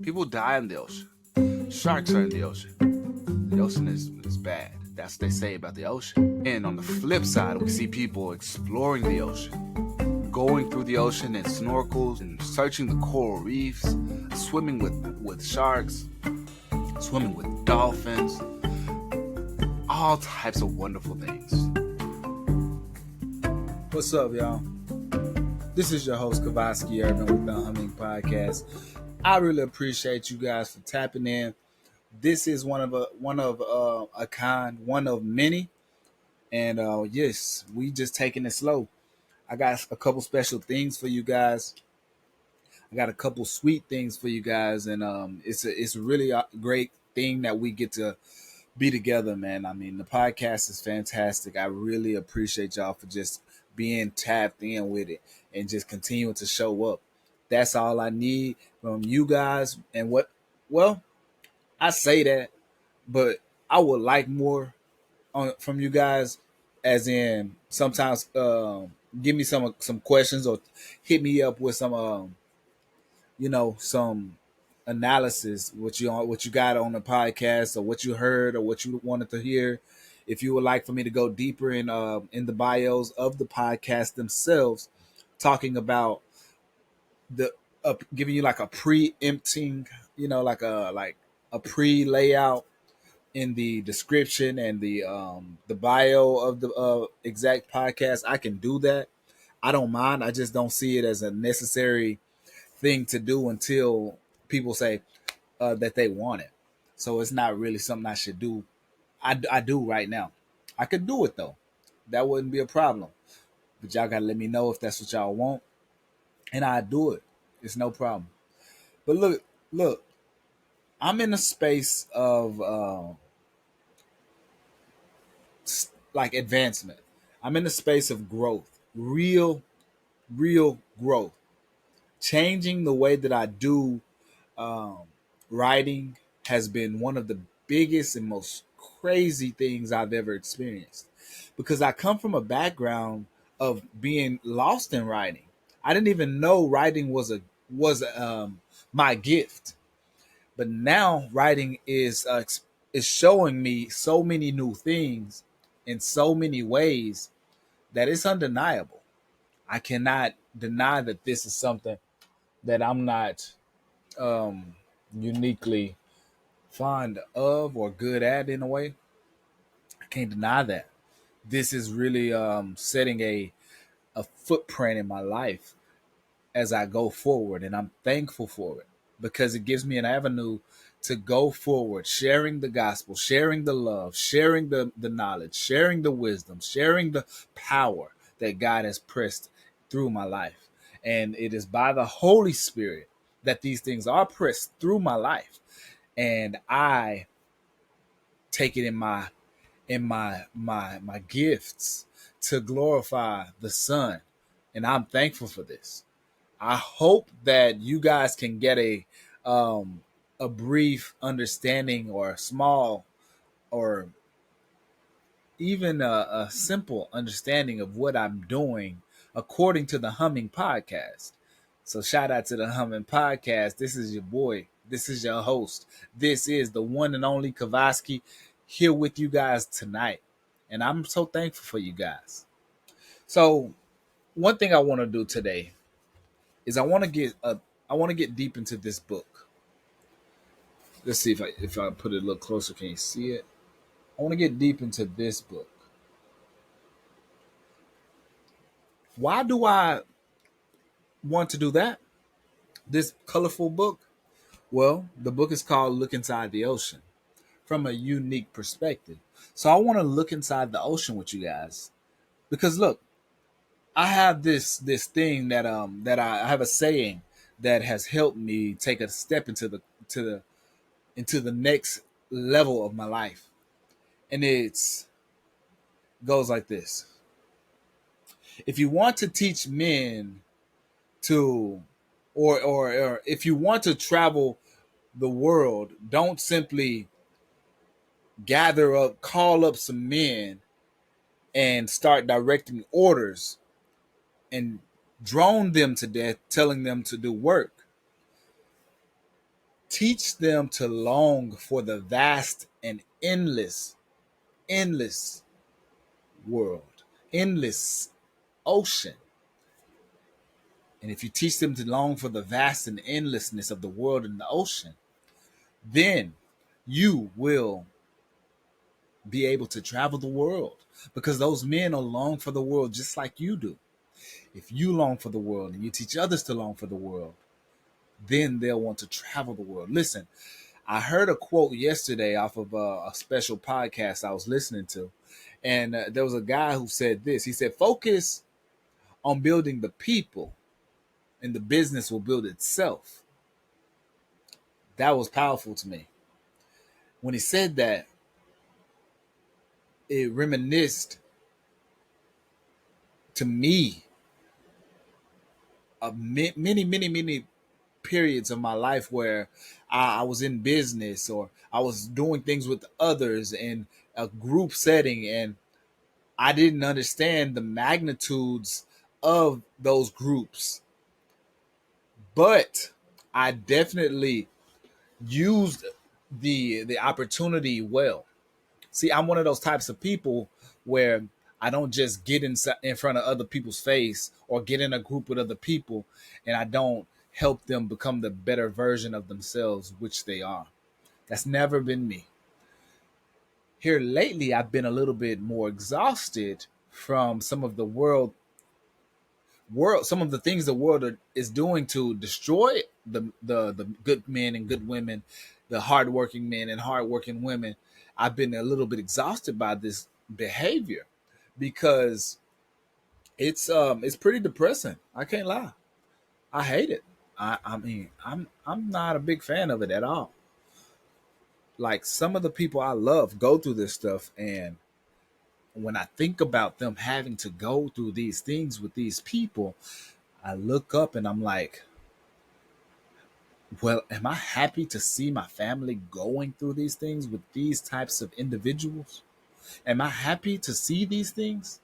People die in the ocean. Sharks are in the ocean. The ocean is bad. That's what they say about the ocean. And on the flip side, we see people exploring the ocean, going through the ocean in snorkels and searching the coral reefs, swimming with sharks, swimming with dolphins, all types of wonderful things. What's up, y'all? This is your host, Kavosky Urban with the Humming Podcast. I really appreciate you guys for tapping in. This is one of a kind, one of many, and yes, we just taking it slow. I got a couple special things for you guys. I got a couple sweet things for you guys, and it's really a great thing that we get to be together, man. I mean, the podcast is fantastic. I really appreciate y'all for just being tapped in with it and just continuing to show up. That's all I need from you guys. And well, I say that, but I would like more from you guys, as in sometimes give me some questions or hit me up with some analysis, what you got on the podcast, or what you heard, or what you wanted to hear. If you would like for me to go deeper in the bios of the podcast themselves, talking about the giving you like a preempting, like a pre layout in the description and the bio of the exact podcast, I can do that. I don't mind. I just don't see it as a necessary thing to do until people say that they want it. So it's not really something I should do. I do right now. I could do it though. That wouldn't be a problem. But y'all gotta let me know if that's what y'all want, and I do it. It's no problem. But look, I'm in a space of like advancement. I'm in a space of growth, real growth, changing the way that I do um, writing has been one of the biggest and most crazy things I've ever experienced, because I come from a background of being lost in writing. I didn't even know writing was my gift, but now writing is showing me so many new things in so many ways that it's undeniable. I cannot deny that this is something that I'm not um, uniquely fond of or good at in a way. I can't deny that. This is really setting a footprint in my life as I go forward, and I'm thankful for it because it gives me an avenue to go forward, sharing the gospel, sharing the love, sharing the knowledge, sharing the wisdom, sharing the power that God has pressed through my life. And it is by the Holy Spirit that these things are pressed through my life. And I take it in my gifts to glorify the Son. And I'm thankful for this. I hope that you guys can get um, a brief understanding, or a small, or even a simple understanding of what I'm doing according to the Humming Podcast. So shout out to the Humming Podcast. This is your boy. This is your host. This is the one and only Kavosky, here with you guys tonight. And I'm so thankful for you guys. So one thing I want to do today is I want to get deep into this book. Let's see if I put it a little closer. Can you see it? I want to get deep into this book. Why do I want to do that? This colorful book? Well, the book is called Look Inside the Ocean from a unique perspective. So I want to look inside the ocean with you guys, because look, I have this thing that I have a saying that has helped me take a step into the next level of my life. And it's goes like this. If you want to teach men to or if you want to travel the world, don't simply call up some men and start directing orders and drone them to death, telling them to do work. Teach them to long for the vast and endless world, endless ocean. And if you teach them to long for the vast and endlessness of the world and the ocean, then you will be able to travel the world, because those men are long for the world just like you do. If you long for the world and you teach others to long for the world, then they'll want to travel the world. Listen, I heard a quote yesterday off of a special podcast I was listening to, and there was a guy who said this. He said, "Focus on building the people, and the business will build itself." That was powerful to me. When he said that, it reminisced to me of many periods of my life where I was in business, or I was doing things with others in a group setting, and I didn't understand the magnitudes of those groups. But I definitely used the opportunity well. See, I'm one of those types of people where I don't just get in front of other people's face or get in a group with other people and I don't help them become the better version of themselves, which they are. That's never been me. Here lately, I've been a little bit more exhausted from some of the some of the things the world is doing to destroy the good men and good women, the hardworking men and hardworking women. I've been a little bit exhausted by this behavior because it's pretty depressing. I can't lie. I hate it. I'm not a big fan of it at all. Like, some of the people I love go through this stuff, and when I think about them having to go through these things with these people, I look up and I'm like, well, am I happy to see my family going through these things with these types of individuals? Am I happy to see these things?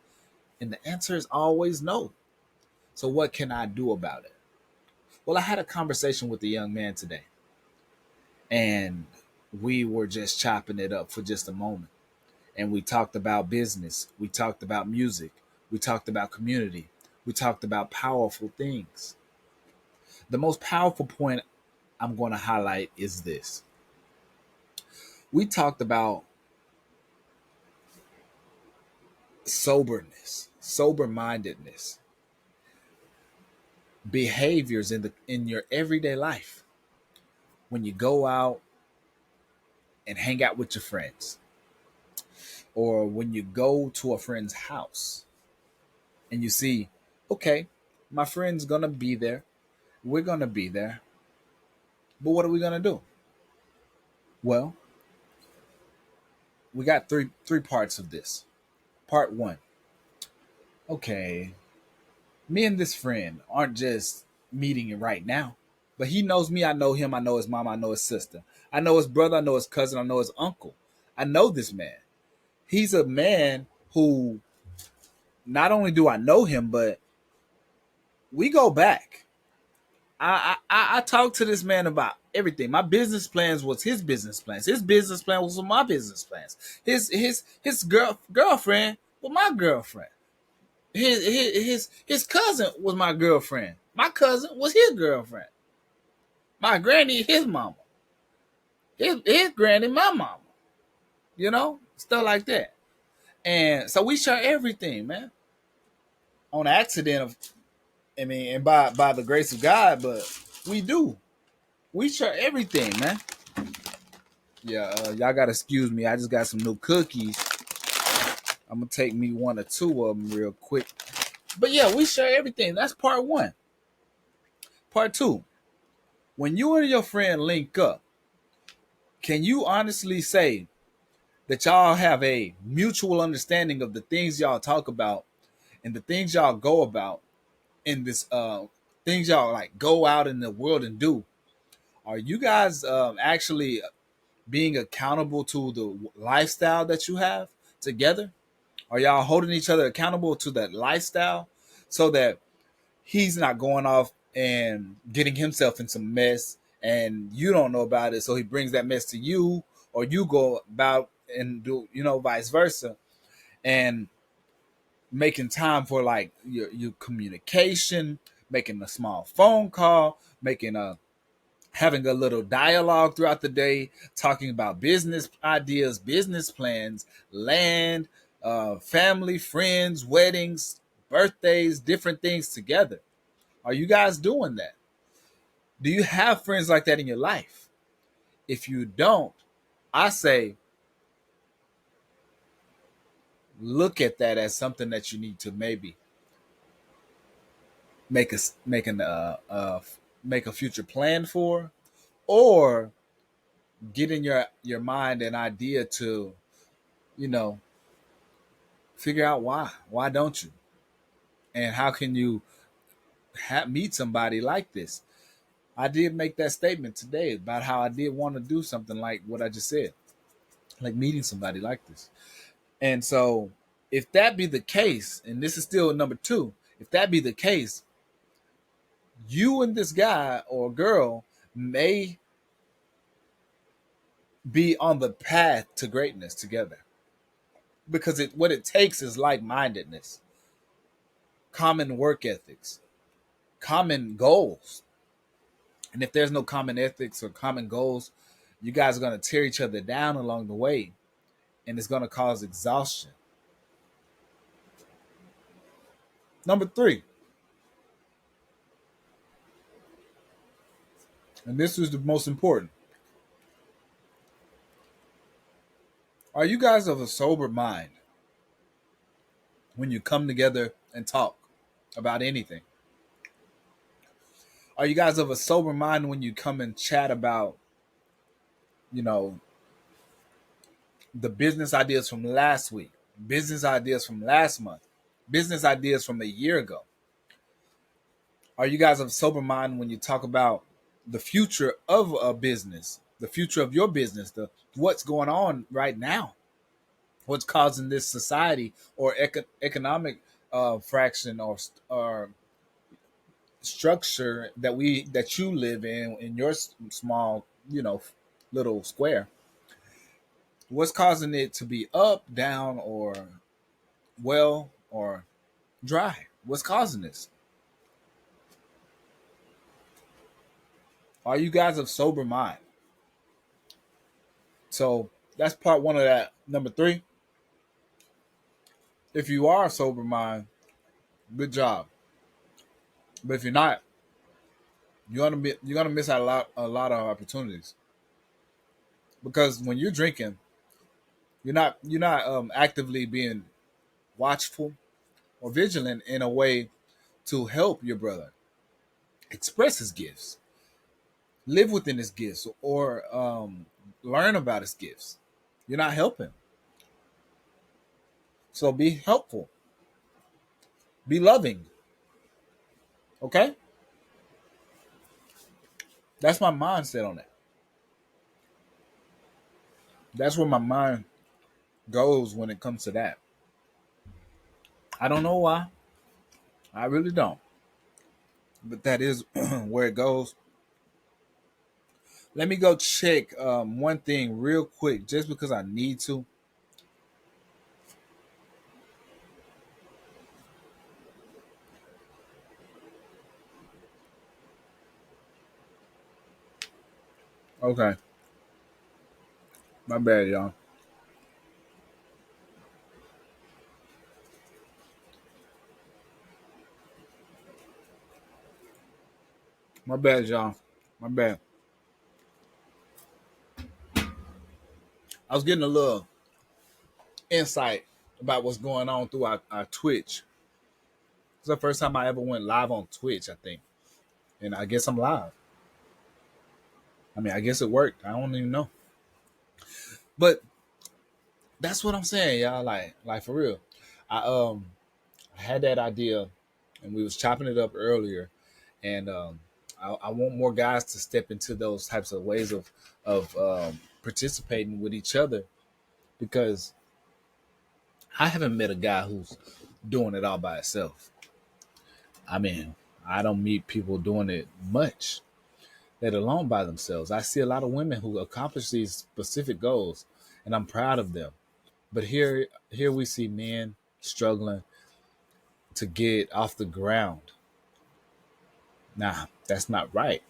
And the answer is always no. So what can I do about it? Well, I had a conversation with a young man today, and we were just chopping it up for just a moment. And we talked about business. We talked about music. We talked about community. We talked about powerful things. The most powerful point I'm going to highlight is this. We talked about soberness, sober-mindedness, behaviors in your everyday life. When you go out and hang out with your friends, or when you go to a friend's house and you see, okay, my friend's going to be there. We're going to be there. But what are we going to do? Well, we got three parts of this. Part one. Okay, me and this friend aren't just meeting it right now, but he knows me. I know him. I know his mom. I know his sister. I know his brother. I know his cousin. I know his uncle. I know this man. He's a man who, not only do I know him, but we go back. I talked to this man about everything. My business plans was his business plans. His business plan was my business plans. His girlfriend was my girlfriend. His cousin was my girlfriend. My cousin was his girlfriend. My granny, his mama. His granny, my mama. You know, stuff like that. And so we share everything, man. On accident of, and by the grace of God, but we do. We share everything, man. Yeah, y'all gotta excuse me. I just got some new cookies. I'm gonna take me one or two of them real quick. But yeah, we share everything. That's part one. Part two. When you and your friend link up, can you honestly say that y'all have a mutual understanding of the things y'all talk about and the things y'all go about in this things y'all like go out in the world and do? Are you guys actually being accountable to the lifestyle that you have together? Are y'all holding each other accountable to that lifestyle so that he's not going off and getting himself in some mess and you don't know about it, so he brings that mess to you, or you go about and do, vice versa. And making time for like your communication, making a small phone call, making a having a little dialogue throughout the day, talking about business ideas, business plans, land, family, friends, weddings, birthdays, different things together. Are you guys doing that? Do you have friends like that in your life? If you don't, I say look at that as something that you need to maybe make a make a future plan for, or get in your mind an idea to, you know, figure out why don't you, and how can you meet somebody like this. I did make that statement today about how I did want to do something like what I just said, like meeting somebody like this. And so if that be the case, and this is still number two, if that be the case, you and this guy or girl may be on the path to greatness together, because what it takes is like-mindedness, common work ethics, common goals. And if there's no common ethics or common goals, you guys are going to tear each other down along the way, and it's going to cause exhaustion. Number three, and this is the most important. Are you guys of a sober mind when you come together and talk about anything? Are you guys of a sober mind when you come and chat about, you know, the business ideas from last week, business ideas from last month, business ideas from a year ago? Are you guys of sober mind when you talk about the future of a business, the future of your business, the what's going on right now, what's causing this society or economic fraction or structure that you live in your small, little square? What's causing it to be up, down, or well, or dry? What's causing this? Are you guys of sober mind? So that's part one of that. Number three, if you are a sober mind, good job. But if you're not, you're gonna miss out a lot of opportunities, because when you're drinking, you're not actively being watchful or vigilant in a way to help your brother express his gifts, live within his gifts, or learn about his gifts. You're not helping. So be helpful, be loving. Okay, that's my mindset on that. That's where my mind goes when it comes to that. I don't know why. I really don't. But that is where it goes. Let me go check one thing real quick, just because I need to. Okay, my bad, y'all. My bad, y'all. My bad. I was getting a little insight about what's going on through our Twitch. It's the first time I ever went live on Twitch, I think. And I guess I'm live. I mean, I guess it worked. I don't even know. But that's what I'm saying, y'all. Like for real. I had that idea, and we was chopping it up earlier, and I want more guys to step into those types of ways of participating with each other, because I haven't met a guy who's doing it all by himself. I mean, I don't meet people doing it much. that are alone by themselves. I see a lot of women who accomplish these specific goals, and I'm proud of them. But here we see men struggling to get off the ground. Nah, that's not right.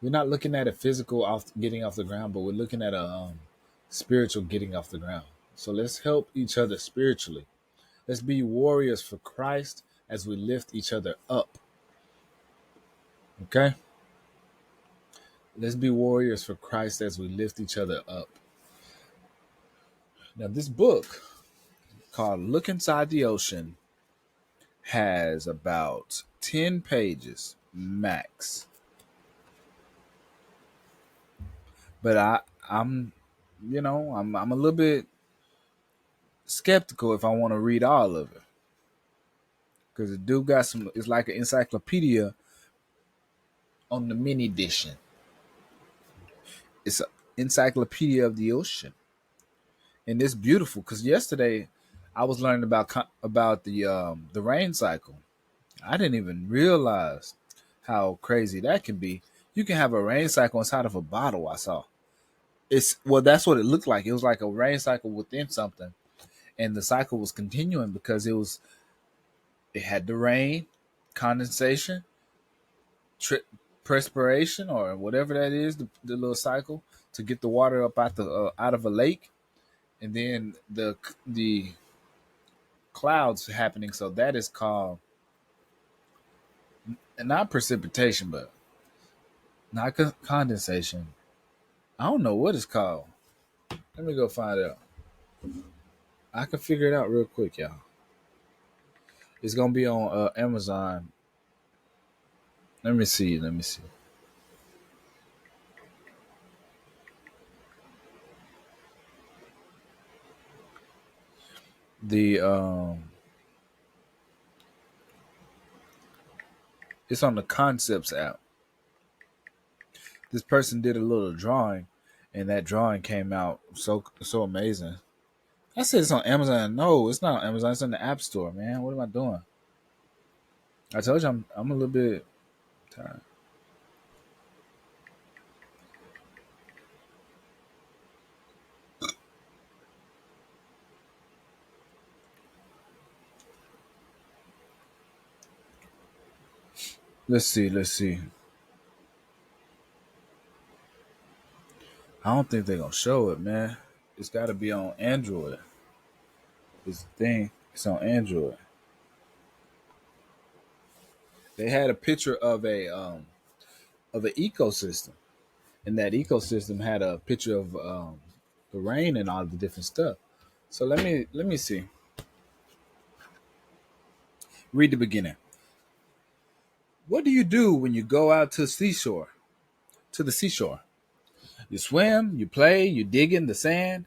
We're not looking at a physical off getting off the ground, but we're looking at a spiritual getting off the ground. So let's help each other spiritually. Let's be warriors for Christ as we lift each other up. Okay? Let's be warriors for Christ as we lift each other up. Now, this book called Look Inside the Ocean has about 10 pages max. But I'm I'm a little bit skeptical if I want to read all of it. Because the dude got some, it's like an encyclopedia on the mini edition. It's an encyclopedia of the ocean. And it's beautiful because yesterday I was learning about the rain cycle. I didn't even realize how crazy that can be. You can have a rain cycle inside of a bottle. I saw that's what it looked like. It was like a rain cycle within something, and the cycle was continuing because it had the rain, condensation, perspiration, or whatever that is, the little cycle to get the water up out of a lake, and then the clouds happening. So that is called not precipitation, but not condensation. I don't know what it's called. Let me go find out. I can figure it out real quick, y'all. It's gonna be on Amazon. Let me see. Let me see. The It's on the Concepts app. This person did a little drawing, and that drawing came out so amazing. I said it's on Amazon. No, it's not on Amazon. It's in the App Store, man. What am I doing? I told you I'm a little bit tired. Let's see. Let's see. I don't think they're gonna show it, man. It's got to be on Android. It's the thing. It's on Android. They had a picture of an ecosystem, and that ecosystem had a picture of the rain and all the different stuff. So let me see. Read the beginning. What do you do when you go out to the seashore? To the seashore, you swim, you play, you dig in the sand.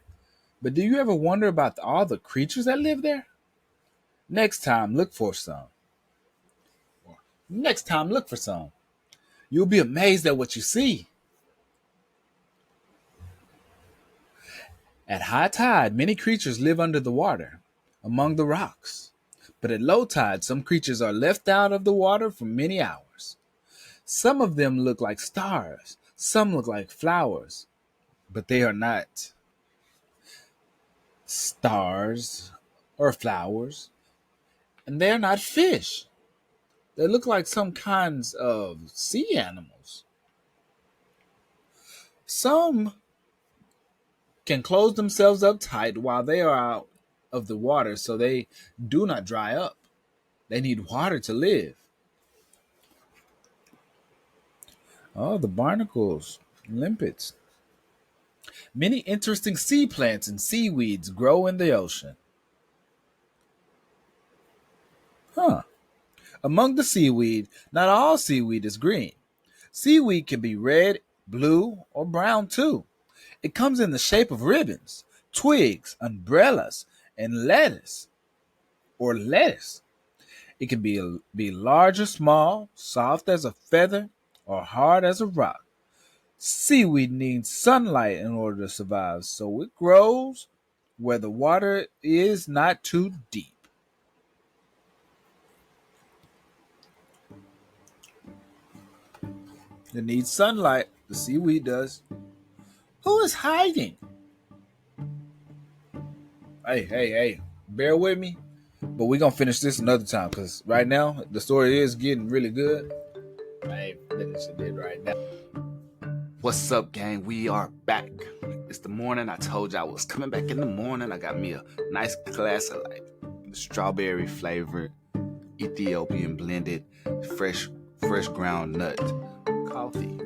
But do you ever wonder about all the creatures that live there? Next time, look for some. Next time, look for some. You'll be amazed at what you see. At high tide, many creatures live under the water, among the rocks. But at low tide, some creatures are left out of the water for many hours. Some of them look like stars, some look like flowers, but they are not stars or flowers, and they're not fish. They look like some kinds of sea animals. Some can close themselves up tight while they are out of the water so they do not dry up. They need water to live. Oh, the barnacles, limpets. Many interesting sea plants and seaweeds grow in the ocean. Huh. Among the seaweed, not all seaweed is green. Seaweed can be red, blue, or brown too. It comes in the shape of ribbons, twigs, umbrellas, and lettuce. It can be large or small, soft as a feather, or hard as a rock. Seaweed needs sunlight in order to survive, so it grows where the water is not too deep. It needs sunlight. The seaweed does. Who is hiding? Hey. Bear with me. But we're going to finish this another time because right now the story is getting really good. I ain't finishing it right now. What's up, gang? We are back. It's the morning. I told you I was coming back in the morning. I got me a nice glass of like strawberry flavored Ethiopian blended fresh ground nut coffee.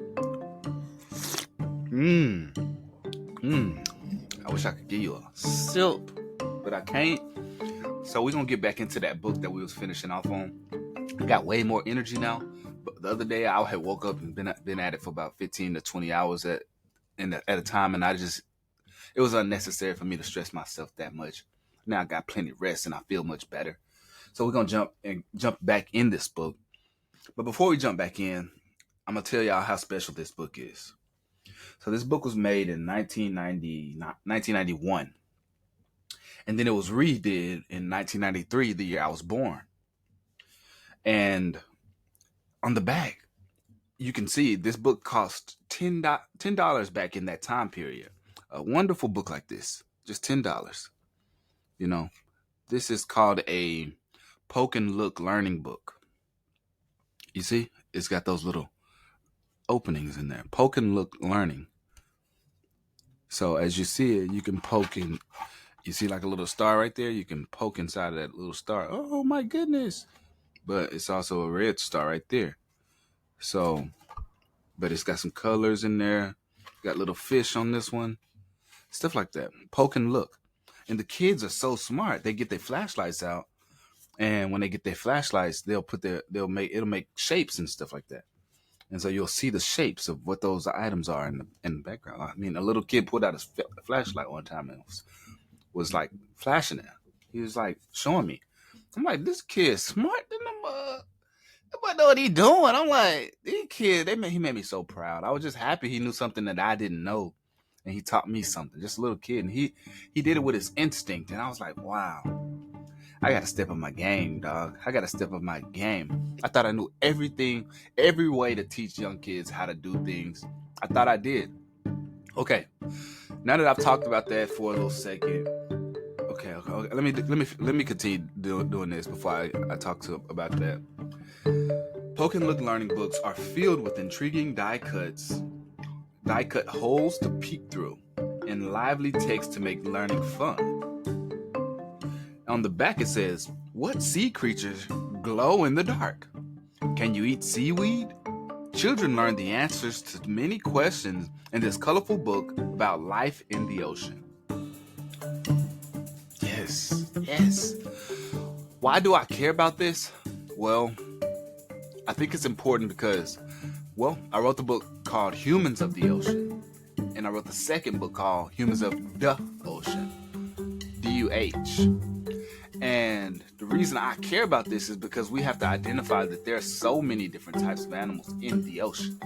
I wish I could give you a sip, but I can't. So we're gonna get back into that book that we was finishing off on. I got way more energy now. But the other day I had woke up and been at it for about 15 to 20 hours at a time, and it was unnecessary for me to stress myself that much. Now I got plenty of rest and I feel much better. So we're gonna jump back in this book. But before we jump back in, I'm gonna tell y'all how special this book is. So this book was made in 1991. And then it was redid in 1993, the year I was born. And on the back, you can see this book cost $10 back in that time period. A wonderful book like this, just $10. You know, this is called a poke and look learning book. You see, it's got those little openings in there. Poke and look learning. So as you see it, you can poke in. You see like a little star right there? You can poke inside of that little star. Oh my goodness. But it's also a red star right there. So, but it's got some colors in there. Got little fish on this one. Stuff like that. Poke and look. And the kids are so smart. They get their flashlights out. And when they get their flashlights, it'll make shapes and stuff like that. And so you'll see the shapes of what those items are in the background. I mean, a little kid pulled out his flashlight one time and was like flashing it. He was like showing me. I'm like, this kid's smart than them. Nobody know what he doing. I'm like, these kids, he made me so proud. I was just happy he knew something that I didn't know, and he taught me something. Just a little kid, and he did it with his instinct, and I was like, wow, I got to step up my game, dog. I got to step up my game. I thought I knew everything, every way to teach young kids how to do things. I thought I did. Okay, now that I've talked about that for a little second, okay. Let me continue doing this before I talk about that. Poke and look learning books are filled with intriguing die cut holes to peek through, and lively text to make learning fun. On the back it says, "What sea creatures glow in the dark? Can you eat seaweed?" Children learn the answers to many questions in this colorful book about life in the ocean. Yes. Why do I care about this? Well, I think it's important because, well, I wrote the book called Humans of the Ocean, and I wrote the second book called Humans of the Ocean, DUH. And the reason I care about this is because we have to identify that there are so many different types of animals in the ocean.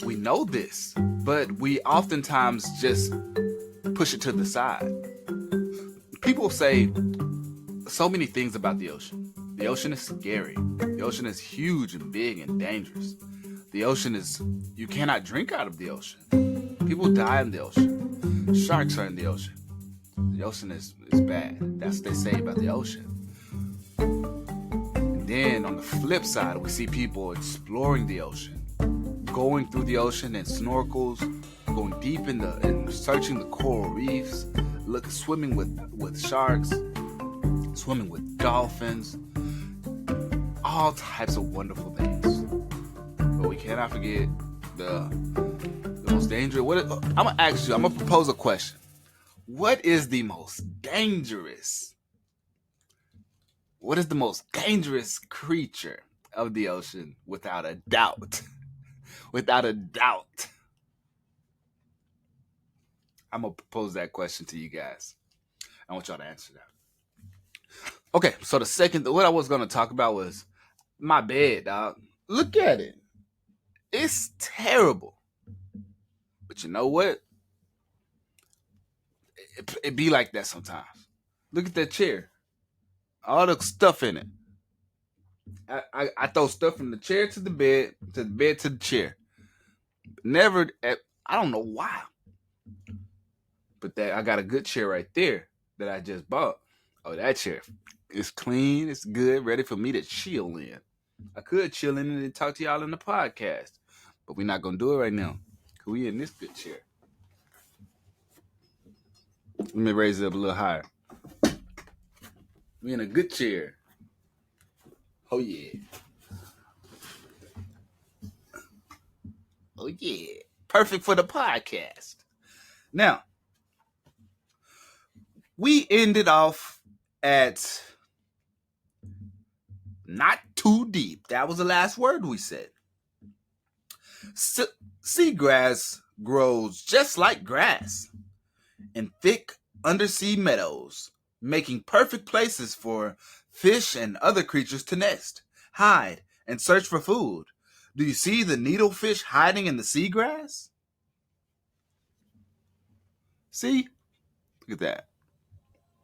We know this, but we oftentimes just push it to the side. People say so many things about the ocean. The ocean is scary. The ocean is huge and big and dangerous. The ocean is, you cannot drink out of the ocean. People die in the ocean. Sharks are in the ocean. The ocean is bad. That's what they say about the ocean. And then on the flip side, we see people exploring the ocean, going through the ocean in snorkels, going deep and searching the coral reefs, swimming with sharks, swimming with dolphins, all types of wonderful things. But we cannot forget the most dangerous. I'm gonna propose a question. What is the most dangerous creature of the ocean? Without a doubt. Without a doubt. I'm going to propose that question to you guys. I want y'all to answer that. Okay, so what I was going to talk about was my bed, dog. Look at it. It's terrible. But you know what? It be like that sometimes. Look at that chair. All the stuff in it. I throw stuff from the chair to the bed, to the bed to the chair. Never. I don't know why, but that I got a good chair right there that I just bought. Oh, that chair is clean. It's good, ready for me to chill in. I could chill in and talk to y'all in the podcast, but we're not gonna do it right now. Cause we in this good chair. Let me raise it up a little higher. We in a good chair. Oh yeah. Oh yeah. Perfect for the podcast. Now, we ended off at not too deep. That was the last word we said. Seagrass grows just like grass in thick undersea meadows, making perfect places for fish and other creatures to nest, hide, and search for food. Do you see the needlefish hiding in the seagrass? See? Look at that.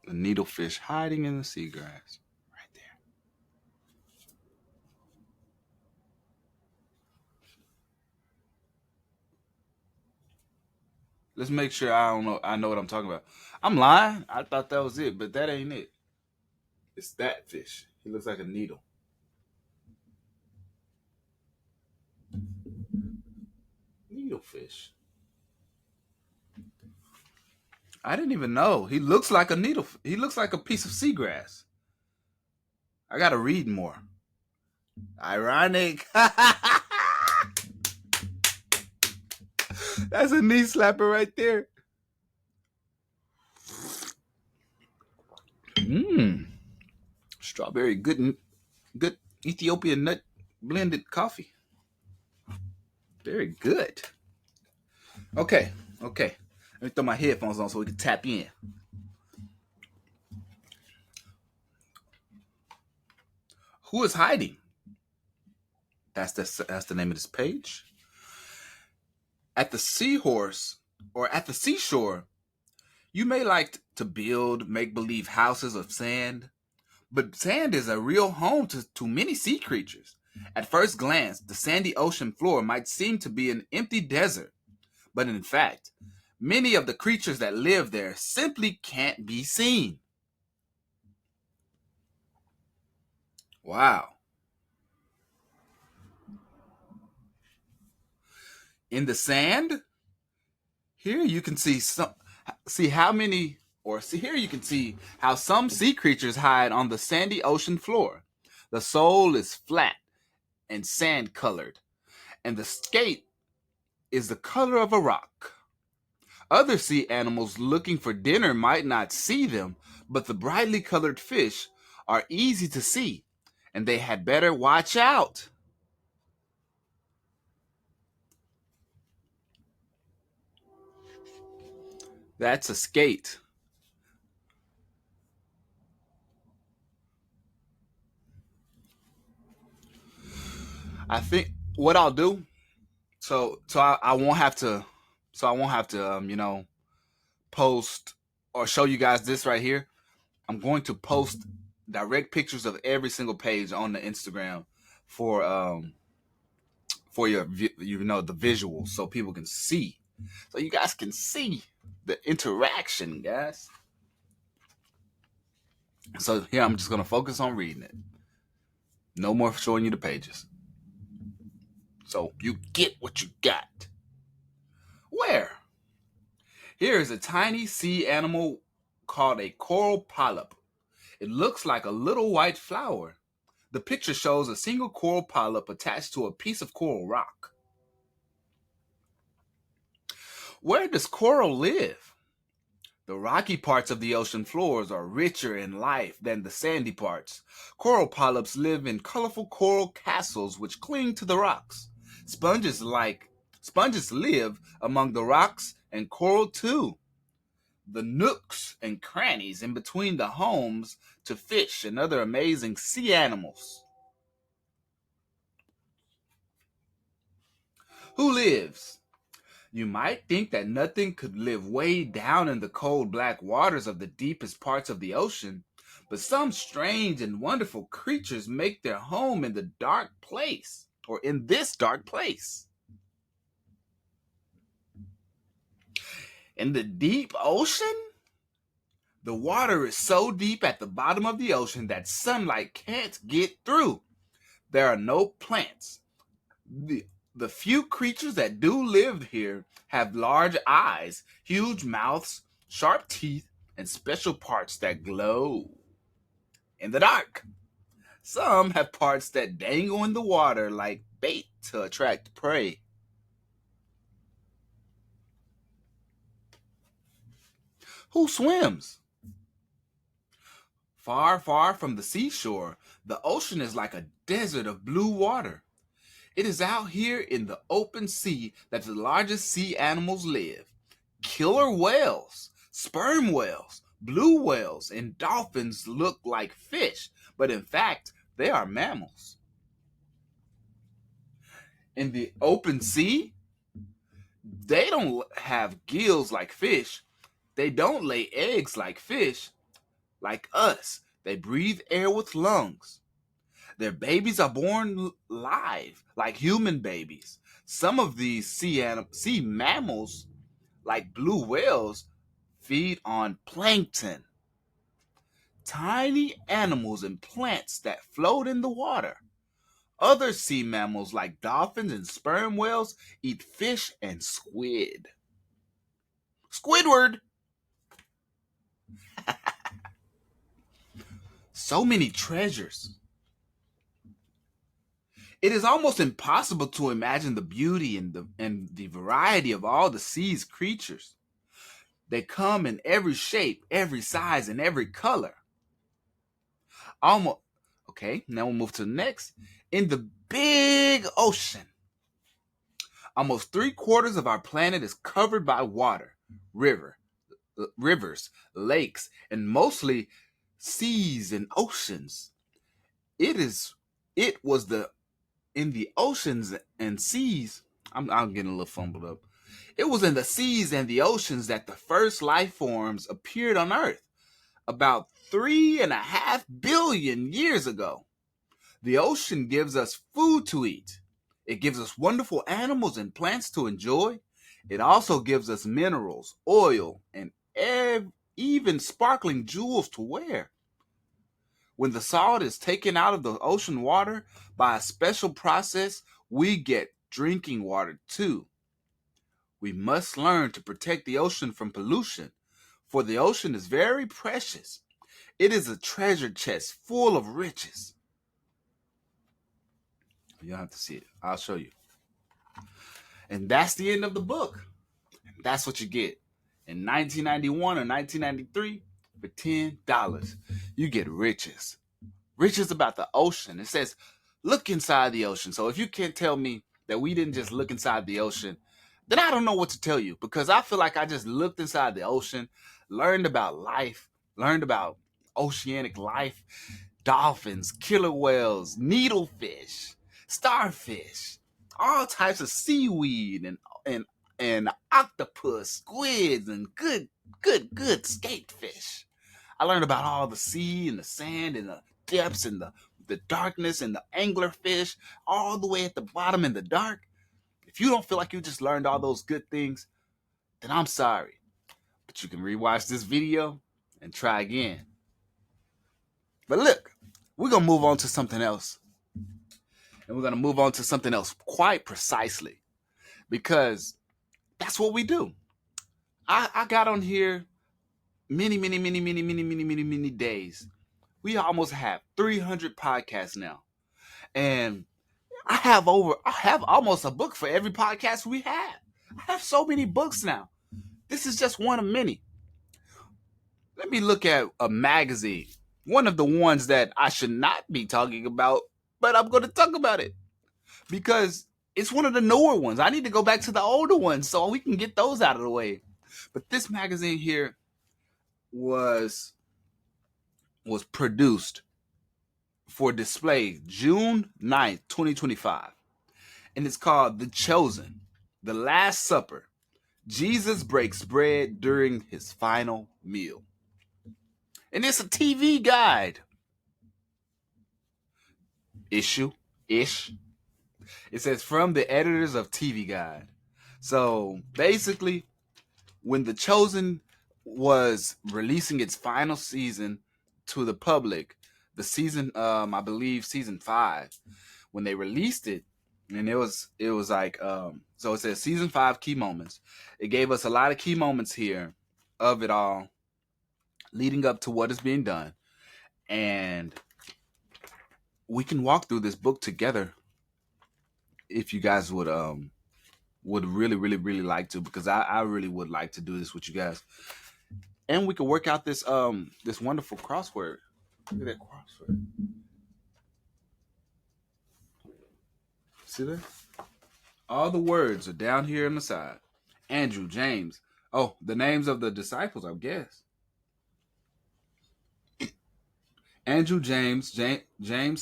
The needlefish hiding in the seagrass. Right there. Let's make sure I know what I'm talking about. I'm lying. I thought that was it, but that ain't it. It's that fish. He looks like a needle. Needlefish. I didn't even know. He looks like a needle. He looks like a piece of seagrass. I gotta read more. Ironic. That's a knee slapper right there. Strawberry, good Ethiopian nut blended coffee. Very good. Okay. Let me throw my headphones on so we can tap in. Who is hiding? That's the name of this page. At the seahorse or at the seashore, you may like to build make-believe houses of sand, but sand is a real home to many sea creatures. At first glance, the sandy ocean floor might seem to be an empty desert, but in fact, many of the creatures that live there simply can't be seen. Wow. In the sand, here you can see how some sea creatures hide on the sandy ocean floor. The sole is flat and sand colored, and the skate is the color of a rock. Other sea animals looking for dinner might not see them, but the brightly colored fish are easy to see, and they had better watch out. That's a skate. I think what I'll do, I won't have to, post or show you guys this right here. I'm going to post direct pictures of every single page on the Instagram for your the visuals so people can see, so you guys can see the interaction, guys. So here I'm just gonna focus on reading it. No more showing you the pages. So you get what you got. Where? Here is a tiny sea animal called a coral polyp. It looks like a little white flower. The picture shows a single coral polyp attached to a piece of coral rock. Where does coral live? The rocky parts of the ocean floors are richer in life than the sandy parts. Coral polyps live in colorful coral castles which cling to the rocks. Sponges live among the rocks and coral too. The nooks and crannies in between the homes to fish and other amazing sea animals. Who lives? You might think that nothing could live way down in the cold black waters of the deepest parts of the ocean, But some strange and wonderful creatures make their home in the dark place, or in this dark place. In the deep ocean, the water is so deep at the bottom of the ocean that sunlight can't get through. There are no plants. The few creatures that do live here have large eyes, huge mouths, sharp teeth, and special parts that glow in the dark. Some have parts that dangle in the water like bait to attract prey. Who swims? Far, far from the seashore, the ocean is like a desert of blue water. It is out here in the open sea that the largest sea animals live. Killer whales, sperm whales, blue whales, and dolphins look like fish, but in fact, they are mammals. In the open sea, they don't have gills like fish. They don't lay eggs like fish. Like us, they breathe air with lungs. Their babies are born live, like human babies. Some of these sea mammals, like blue whales, feed on plankton, tiny animals and plants that float in the water. Other sea mammals, like dolphins and sperm whales, eat fish and squid. Squidward! So many treasures. It is almost impossible to imagine the beauty and the variety of all the sea's creatures. They come in every shape, every size, and every color. Almost. Okay, now we'll move to the next. In the big ocean, almost 3/4 of our planet is covered by water, rivers, lakes, and mostly seas and oceans. It was in the oceans and seas. I'm getting a little fumbled up. It was in the seas and the oceans that the first life forms appeared on Earth about 3.5 billion years ago. The ocean gives us food to eat. It gives us wonderful animals and plants to enjoy. It also gives us minerals, oil, and even sparkling jewels to wear. When the salt is taken out of the ocean water by a special process, we get drinking water too. We must learn to protect the ocean from pollution, for the ocean is very precious. It is a treasure chest full of riches. You don't have to see it. I'll show you. And that's the end of the book. And that's what you get. In 1991 or 1993, for $10, you get riches. Riches about the ocean. It says, look inside the ocean. So if you can't tell me that we didn't just look inside the ocean, then I don't know what to tell you, because I feel like I just looked inside the ocean, learned about life, learned about oceanic life, dolphins, killer whales, needlefish, starfish, all types of seaweed and octopus, squids, and good skatefish. I learned about all the sea and the sand and the depths and the darkness and the anglerfish all the way at the bottom in the dark. If you don't feel like you just learned all those good things, then I'm sorry. But you can rewatch this video and try again. But look, we're going to move on to something else. And we're going to move on to something else quite precisely, because that's what we do. I got on here many days. We almost have 300 podcasts now. And I have almost a book for every podcast we have. I have so many books now. This is just one of many. Let me look at a magazine. One of the ones that I should not be talking about, but I'm going to talk about it because it's one of the newer ones. I need to go back to the older ones so we can get those out of the way. But this magazine here was produced for display June 9th, 2025. And it's called The Chosen, The Last Supper. Jesus breaks bread during his final meal. And it's a TV guide. Issue ish. It says from the editors of TV Guide. So basically, when The Chosen was releasing its final season to the public, the season, I believe season 5, when they released it, and it was like, so it says season 5 key moments. It gave us a lot of key moments here of it all, leading up to what is being done, and we can walk through this book together if you guys would really, really, really like to, because I really would like to do this with you guys. And we could work out this wonderful crossword. Look at that crossword. See that? All the words are down here on the side. Andrew, James. Oh, the names of the disciples, I guess. Andrew, James,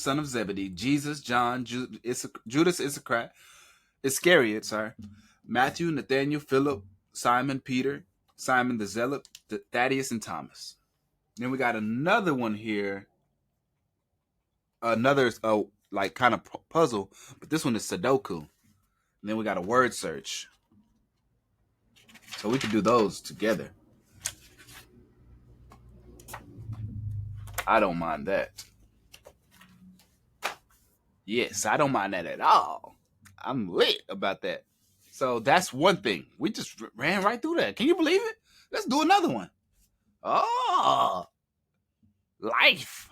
son of Zebedee, Jesus, John, Judas Iscariot, sorry, Matthew, Nathaniel, Philip, Simon, Peter, Simon the Zealot, Thaddeus, and Thomas. Then we got another one here, another like kind of puzzle, but this one is Sudoku. And then we got a word search, so we can do those together. I don't mind that. Yes, I don't mind that at all. I'm lit about that. So that's one thing. We just ran right through that. Can you believe it? Let's do another one. Oh, life.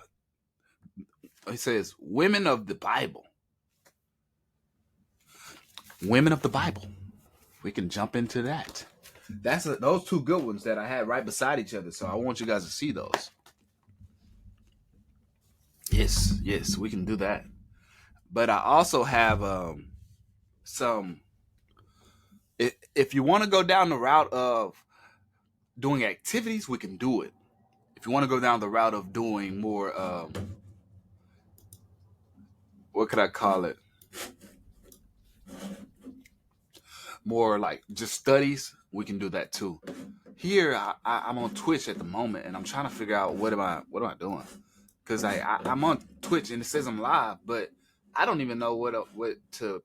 It says women of the Bible. Women of the Bible. We can jump into that. That's those two good ones that I had right beside each other. So I want you guys to see those. Yes, we can do that. But I also have some. If you want to go down the route of doing activities, we can do it. If you want to go down the route of doing more, what could I call it? More like just studies, we can do that too. Here, I'm on Twitch at the moment, and I'm trying to figure out what am I doing? Because I'm on Twitch and it says I'm live, but I don't even know what to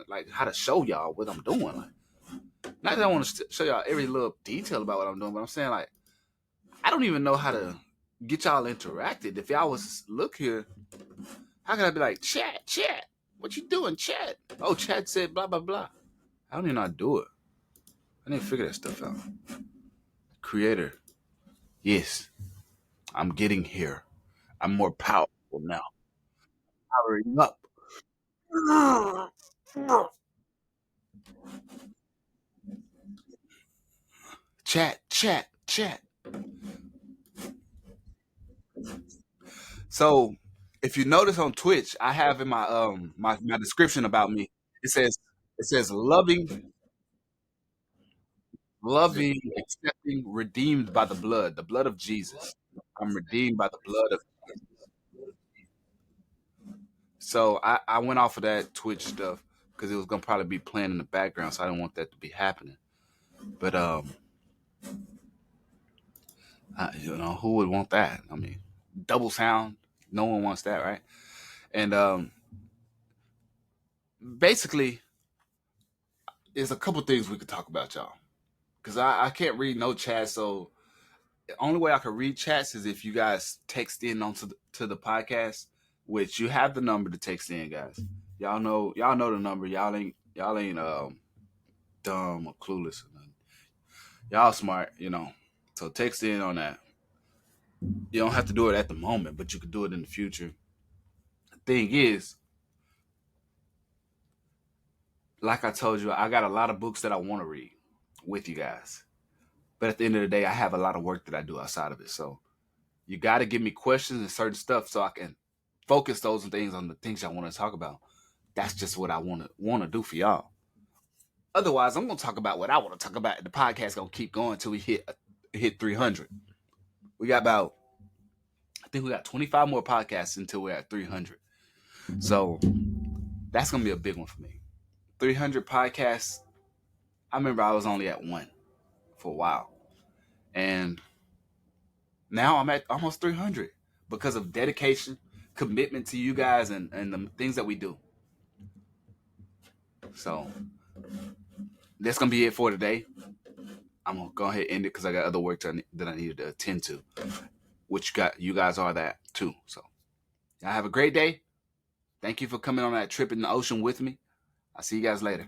like how to show y'all what I'm doing. Like, not that I want to show y'all every little detail about what I'm doing, but I'm saying like I don't even know how to get y'all interacted. If y'all was look here, how can I be like chat, what you doing, chat? Oh, chat said blah blah blah. I don't even know how to do it. I need to figure that stuff out. Creator, yes, I'm getting here. I'm more powerful now. Powering up. Chat. So, if you notice on Twitch, I have in my my description about me. It says loving, accepting, redeemed by the blood of Jesus. I'm redeemed by the blood of. So I went off of that Twitch stuff because it was gonna probably be playing in the background, so I didn't want that to be happening. But who would want that? I mean, double sound. No one wants that, right? And basically, there's a couple things we could talk about, y'all. Because I can't read no chat, so the only way I can read chats is if you guys text in onto to the podcast, which you have the number to text in, guys. Y'all know the number. Y'all ain't dumb or clueless or nothing. Y'all smart. So text in on that. You don't have to do it at the moment, but you can do it in the future. The thing is, like I told you, I got a lot of books that I want to read with you guys. But at the end of the day, I have a lot of work that I do outside of it. So you got to give me questions and certain stuff so I can focus those things on the things I want to talk about. That's just what I want to do for y'all. Otherwise, I'm gonna talk about what I want to talk about. The podcast gonna keep going until we hit 300. We got about, I think we got 25 more podcasts until we're at 300. So that's gonna be a big one for me. 300 podcasts. I remember I was only at one for a while, and Now I'm at almost 300 because of dedication, commitment to you guys, and the things that we do. So that's going to be it for today. I'm going to go ahead and end it because I got other work that I needed to attend to, which you guys are that too. So y'all have a great day. Thank you for coming on that trip in the ocean with me. I'll see you guys later.